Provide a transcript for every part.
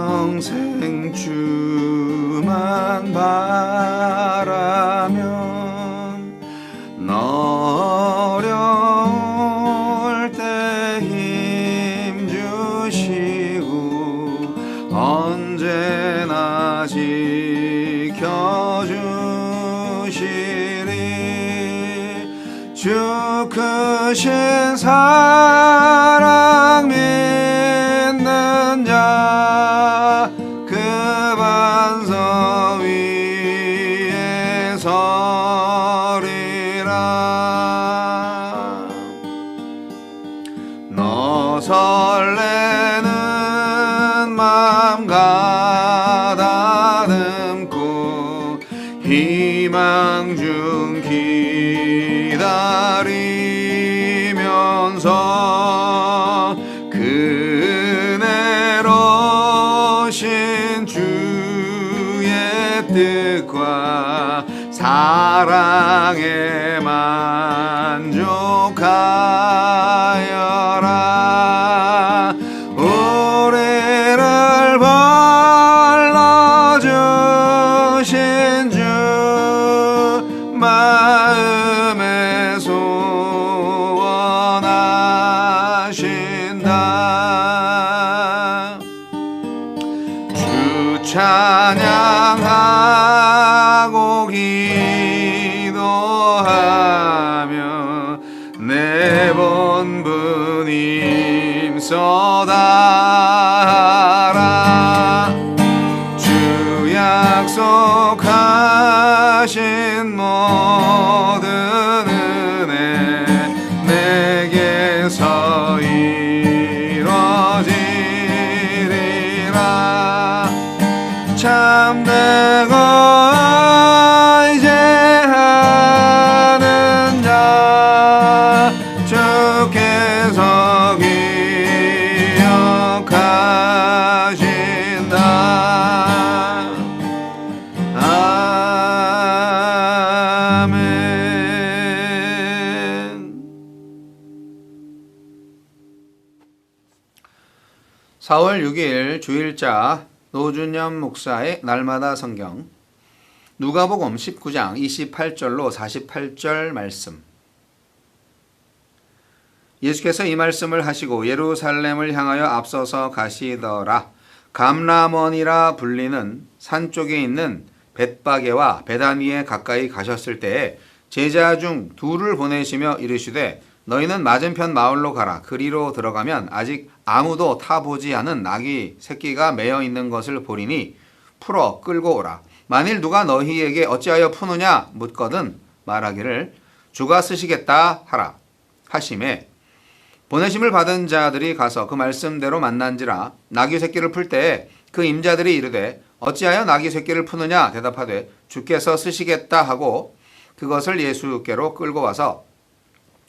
평생 주만 바라면 너 어려울 때 힘 주시고 언제나 지켜주시리. 주 크신 사랑 믿는 자 그 반석 위에 서리라. 너 설레는 맘 가다듬고 희망 중 기다리면서 그네로 신 주의 뜻과 사랑에 만족하여라. 우리를 불러주신 주 마음에 소원하신다. 주 찬양하고 기도하며 내 본분 힘써다하라. 주 약속하신 모든 은혜 내게서 이루어지리라. 참되고 의지하는 자 주께서 기억하신다. 아멘. 4월 6일 주일자 노준현 목사의 날마다 성경, 누가복음 19장 28절로 48절 말씀. 예수께서 이 말씀을 하시고 예루살렘을 향하여 앞서서 가시더라. 감람원이라 불리는 산 쪽에 있는 벳바게와 베다니에 가까이 가셨을 때에 제자 중 둘을 보내시며 이르시되 너희는 맞은편 마을로 가라. 그리로 들어가면 아직 아무도 타보지 않은 나귀 새끼가 매어 있는 것을 보리니 풀어 끌고 오라. 만일 누가 너희에게 어찌하여 푸느냐 묻거든 말하기를 주가 쓰시겠다 하라 하심에 보내심을 받은 자들이 가서 그 말씀대로 만난지라. 나귀 새끼를 풀 때에 그 임자들이 이르되 어찌하여 나귀 새끼를 푸느냐 대답하되 주께서 쓰시겠다 하고 그것을 예수께로 끌고 와서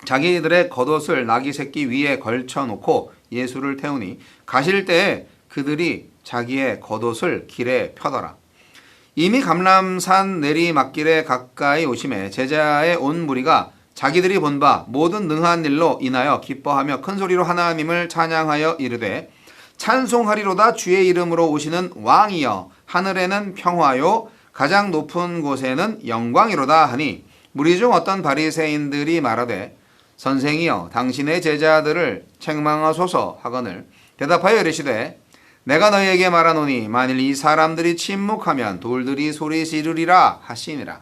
자기들의 겉옷을 나귀 새끼 위에 걸쳐놓고 예수를 태우니 가실 때에 그들이 자기의 겉옷을 길에 펴더라. 이미 감람산 내리막길에 가까이 오심에 제자의 온 무리가 자기들이 본 바 모든 능한 일로 인하여 기뻐하며 큰 소리로 하나님을 찬양하여 이르되 찬송하리로다. 주의 이름으로 오시는 왕이여 하늘에는 평화요 가장 높은 곳에는 영광이로다 하니 무리 중 어떤 바리새인들이 말하되 선생이여 당신의 제자들을 책망하소서 하거늘 대답하여 이르시되 내가 너희에게 말하노니 만일 이 사람들이 침묵하면 돌들이 소리 지르리라 하시니라.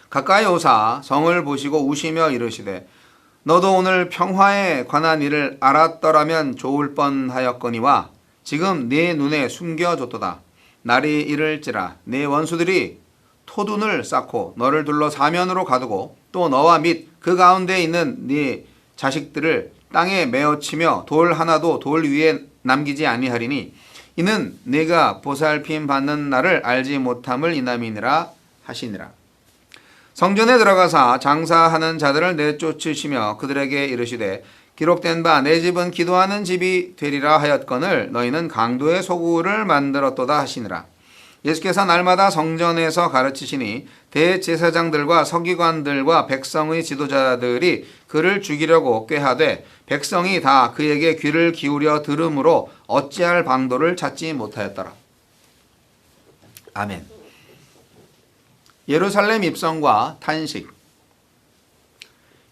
가까이 오사 성을 보시고 우시며 이르시되 너도 오늘 평화에 관한 일을 알았더라면 좋을 뻔하였거니와 지금 네 눈에 숨겨졌도다. 날이 이를지라 네 원수들이 토둔을 쌓고 너를 둘러 사면으로 가두고 또 너와 및 그 가운데 있는 네 자식들을 땅에 메어치며 돌 하나도 돌 위에 남기지 아니하리니 이는 네가 보살핌 받는 날을 알지 못함을 인함이니라 하시니라. 성전에 들어가사 장사하는 자들을 내쫓으시며 그들에게 이르시되 기록된 바 내 집은 기도하는 집이 되리라 하였거늘 너희는 강도의 소굴을 만들었도다 하시니라. 예수께서 날마다 성전에서 가르치시니 대제사장들과 서기관들과 백성의 지도자들이 그를 죽이려고 꾀하되 백성이 다 그에게 귀를 기울여 들으므로 어찌할 방도를 찾지 못하였더라. 아멘. 예루살렘 입성과 탄식.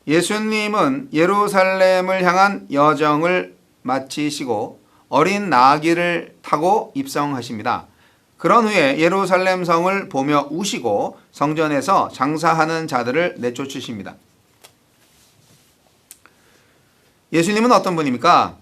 예수님은 예루살렘을 향한 여정을 마치시고 어린 나귀를 타고 입성하십니다. 그런 후에 예루살렘 성을 보며 우시고 성전에서 장사하는 자들을 내쫓으십니다. 예수님은 어떤 분입니까?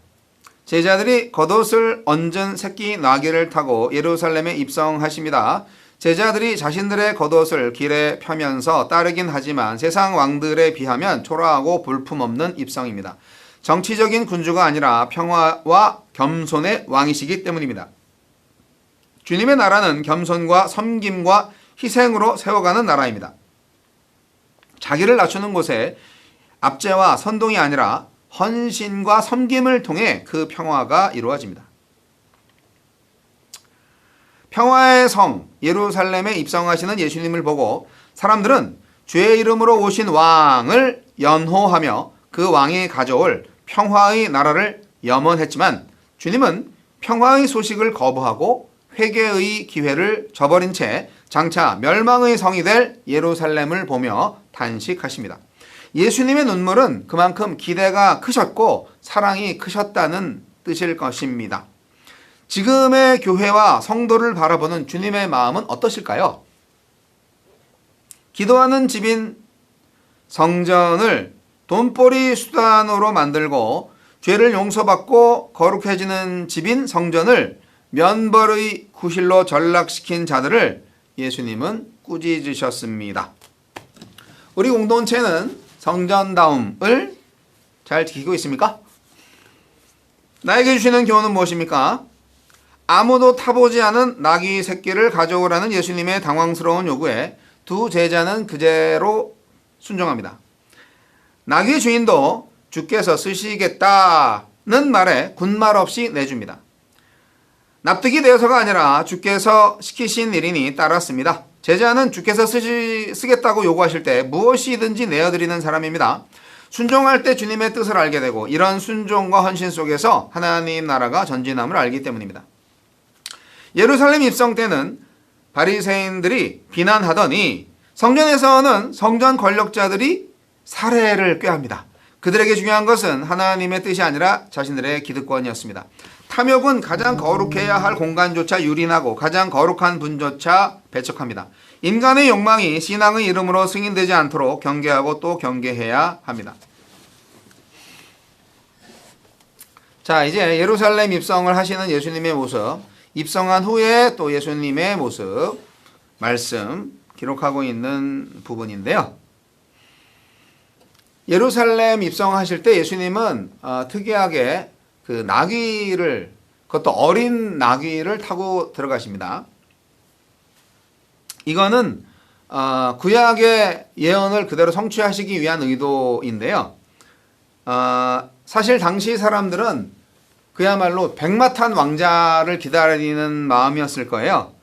제자들이 겉옷을 얹은 새끼 나귀를 타고 예루살렘에 입성하십니다. 제자들이 자신들의 겉옷을 길에 펴면서 따르긴 하지만 세상 왕들에 비하면 초라하고 볼품없는 입성입니다. 정치적인 군주가 아니라 평화와 겸손의 왕이시기 때문입니다. 주님의 나라는 겸손과 섬김과 희생으로 세워가는 나라입니다. 자기를 낮추는 곳에 압제와 선동이 아니라 헌신과 섬김을 통해 그 평화가 이루어집니다. 평화의 성 예루살렘에 입성하시는 예수님을 보고 사람들은 주의 이름으로 오신 왕을 연호하며 그 왕이 가져올 평화의 나라를 염원했지만 주님은 평화의 소식을 거부하고 회개의 기회를 저버린 채 장차 멸망의 성이 될 예루살렘을 보며 탄식하십니다. 예수님의 눈물은 그만큼 기대가 크셨고 사랑이 크셨다는 뜻일 것입니다. 지금의 교회와 성도를 바라보는 주님의 마음은 어떠실까요? 기도하는 집인 성전을 돈벌이 수단으로 만들고 죄를 용서받고 거룩해지는 집인 성전을 면벌의 구실로 전락시킨 자들을 예수님은 꾸짖으셨습니다. 우리 공동체는 성전다움을 잘 지키고 있습니까? 나에게 주시는 교훈은 무엇입니까? 아무도 타보지 않은 나귀 새끼를 가져오라는 예수님의 당황스러운 요구에 두 제자는 그대로 순종합니다. 나귀 주인도 주께서 쓰시겠다는 말에 군말 없이 내줍니다. 납득이 되어서가 아니라 주께서 시키신 일이니 따랐습니다. 제자는 주께서 쓰겠다고 요구하실 때 무엇이든지 내어드리는 사람입니다. 순종할 때 주님의 뜻을 알게 되고 이런 순종과 헌신 속에서 하나님 나라가 전진함을 알기 때문입니다. 예루살렘 입성 때는 바리새인들이 비난하더니 성전에서는 성전 권력자들이 사례를 꾀합니다. 그들에게 중요한 것은 하나님의 뜻이 아니라 자신들의 기득권이었습니다. 탐욕은 가장 거룩해야 할 공간조차 유린하고 가장 거룩한 분조차 배척합니다. 인간의 욕망이 신앙의 이름으로 승인되지 않도록 경계하고 또 경계해야 합니다. 자, 이제 예루살렘 입성을 하시는 예수님의 모습, 입성한 후에 또 예수님의 모습, 말씀 기록하고 있는 부분인데요. 예루살렘 입성하실 때 예수님은 특이하게 그 나귀를, 그것도 어린 나귀를 타고 들어가십니다. 이거는 구약의 예언을 그대로 성취하시기 위한 의도인데요. 사실 당시 사람들은 그야말로 백마탄 왕자를 기다리는 마음이었을 거예요.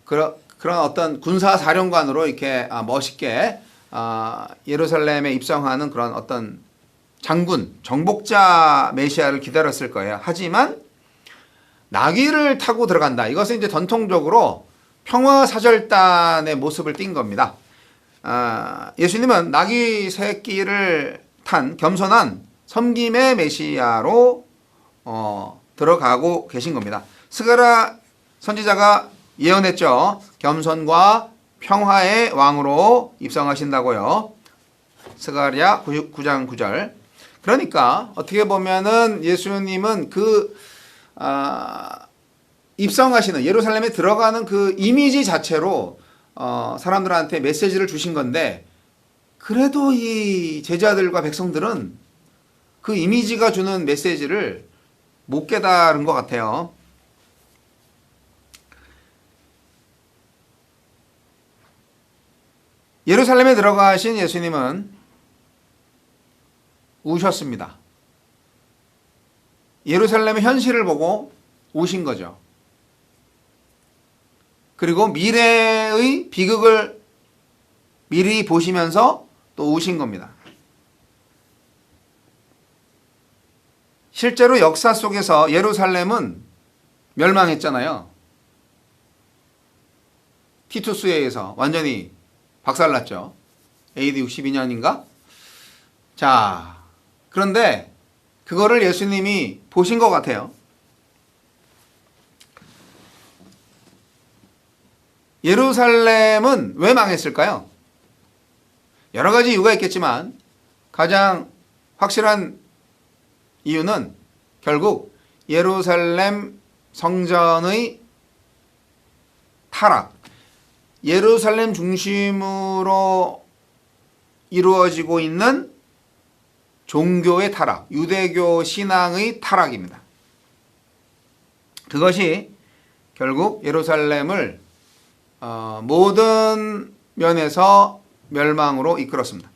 그런 어떤 군사 사령관으로 이렇게 멋있게 예루살렘에 입성하는 그런 어떤 장군, 정복자 메시아를 기다렸을 거예요. 하지만 나귀를 타고 들어간다. 이것은 이제 전통적으로 평화사절단의 모습을 띈 겁니다. 예수님은 나귀 새끼를 탄 겸손한 섬김의 메시아로 들어가고 계신 겁니다. 스가랴 선지자가 예언했죠. 겸손과 평화의 왕으로 입성하신다고요. 스가랴 9장 9절. 그러니까 어떻게 보면은 예수님은 입성하시는 예루살렘에 들어가는 그 이미지 자체로 사람들한테 메시지를 주신 건데, 그래도 이 제자들과 백성들은 그 이미지가 주는 메시지를 못 깨달은 것 같아요. 예루살렘에 들어가신 예수님은 우셨습니다. 예루살렘의 현실을 보고 우신 거죠. 그리고 미래의 비극을 미리 보시면서 또 우신 겁니다. 실제로 역사 속에서 예루살렘은 멸망했잖아요. 티투스에 의해서 완전히 박살났죠. AD 62년인가? 자, 그런데 그거를 예수님이 보신 것 같아요. 예루살렘은 왜 망했을까요? 여러 가지 이유가 있겠지만 가장 확실한 이유는 결국 예루살렘 성전의 타락, 예루살렘 중심으로 이루어지고 있는 종교의 타락, 유대교 신앙의 타락입니다. 그것이 결국 예루살렘을 모든 면에서 멸망으로 이끌었습니다.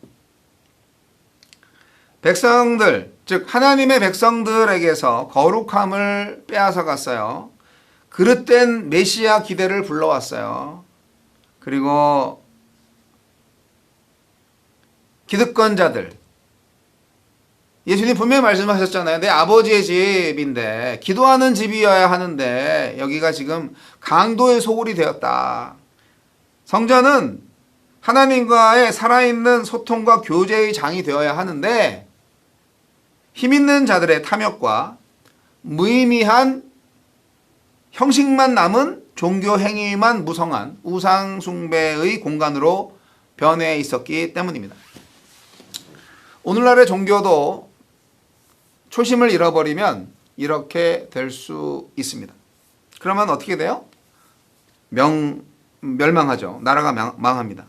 백성들, 즉 하나님의 백성들에게서 거룩함을 빼앗아 갔어요. 그릇된 메시아 기대를 불러왔어요. 그리고 기득권자들, 예수님 분명히 말씀하셨잖아요. 내 아버지의 집인데 기도하는 집이어야 하는데 여기가 지금 강도의 소굴이 되었다. 성전은 하나님과의 살아있는 소통과 교제의 장이 되어야 하는데 힘있는 자들의 탐욕과 무의미한 형식만 남은 종교 행위만 무성한 우상 숭배의 공간으로 변해 있었기 때문입니다. 오늘날의 종교도 초심을 잃어버리면 이렇게 될 수 있습니다. 그러면 어떻게 돼요? 멸망하죠. 나라가 망합니다.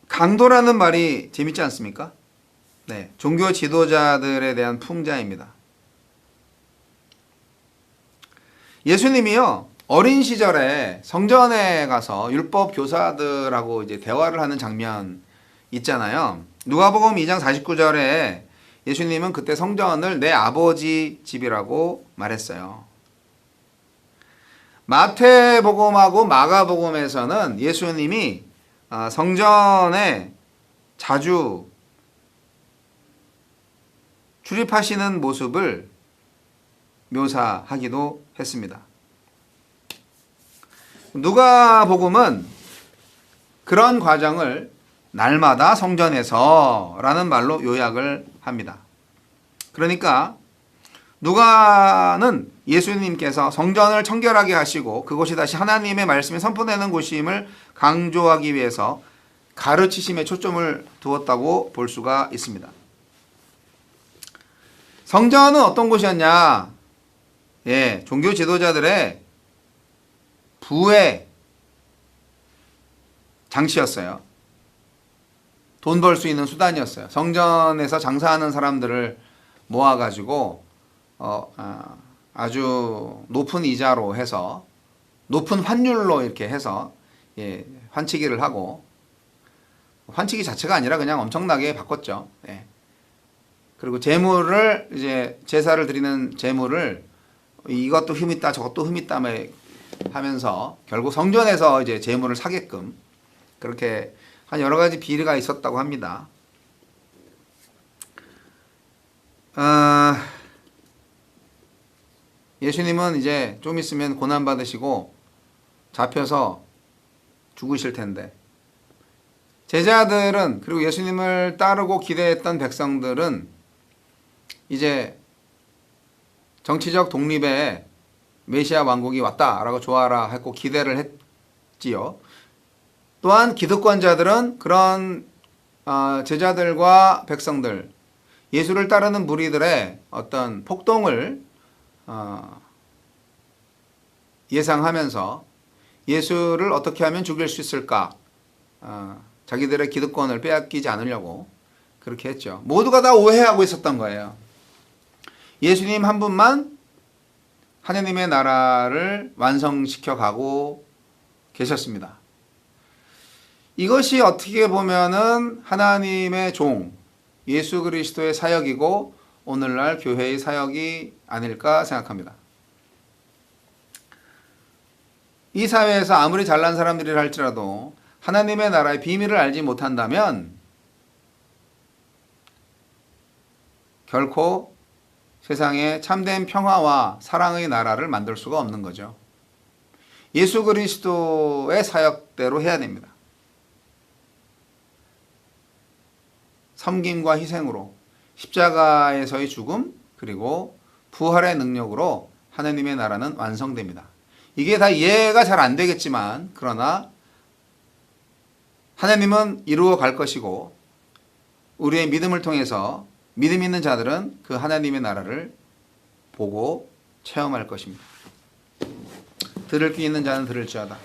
강도라는 말이 재밌지 않습니까? 네, 종교 지도자들에 대한 풍자입니다. 예수님이요, 어린 시절에 성전에 가서 율법 교사들하고 이제 대화를 하는 장면 있잖아요. 누가복음 2장 49절에 예수님은 그때 성전을 내 아버지 집이라고 말했어요. 마태복음하고 마가복음에서는 예수님이 성전에 자주 출입하시는 모습을 묘사하기도 했습니다. 누가복음은 그런 과정을 날마다 성전에서 라는 말로 요약을 합니다. 그러니까 누가는 예수님께서 성전을 청결하게 하시고 그곳이 다시 하나님의 말씀이 선포되는 곳임을 강조하기 위해서 가르치심에 초점을 두었다고 볼 수가 있습니다. 성전은 어떤 곳이었냐? 예, 종교 지도자들의 부의 장치였어요. 돈 벌 수 있는 수단이었어요. 성전에서 장사하는 사람들을 모아가지고 아주 높은 이자로 해서 높은 환율로 이렇게 해서 예, 환치기를 하고 환치기 자체가 아니라 그냥 엄청나게 바꿨죠. 예. 그리고 재물을 이제 제사를 드리는 재물을 이것도 흠 있다 저것도 흠 있다 하면서 결국 성전에서 이제 재물을 사게끔 그렇게 한 여러 가지 비리가 있었다고 합니다. 예수님은 이제 좀 있으면 고난 받으시고 잡혀서 죽으실 텐데 제자들은 그리고 예수님을 따르고 기대했던 백성들은 이제 정치적 독립에 메시아 왕국이 왔다라고 좋아라 했고 기대를 했지요. 또한 기득권자들은 그런 제자들과 백성들, 예수를 따르는 무리들의 어떤 폭동을 예상하면서 예수를 어떻게 하면 죽일 수 있을까? 자기들의 기득권을 빼앗기지 않으려고 그렇게 했죠. 모두가 다 오해하고 있었던 거예요. 예수님 한 분만 하느님의 나라를 완성시켜 가고 계셨습니다. 이것이 어떻게 보면은 하나님의 종, 예수 그리스도의 사역이고 오늘날 교회의 사역이 아닐까 생각합니다. 이 사회에서 아무리 잘난 사람들이라 할지라도 하나님의 나라의 비밀을 알지 못한다면 결코 세상에 참된 평화와 사랑의 나라를 만들 수가 없는 거죠. 예수 그리스도의 사역대로 해야 됩니다. 섬김과 희생으로 십자가에서의 죽음 그리고 부활의 능력으로 하나님의 나라는 완성됩니다. 이게 다 이해가 잘 안 되겠지만 그러나 하나님은 이루어 갈 것이고 우리의 믿음을 통해서 믿음 있는 자들은 그 하나님의 나라를 보고 체험할 것입니다. 들을 귀 있는 자는 들을지어다.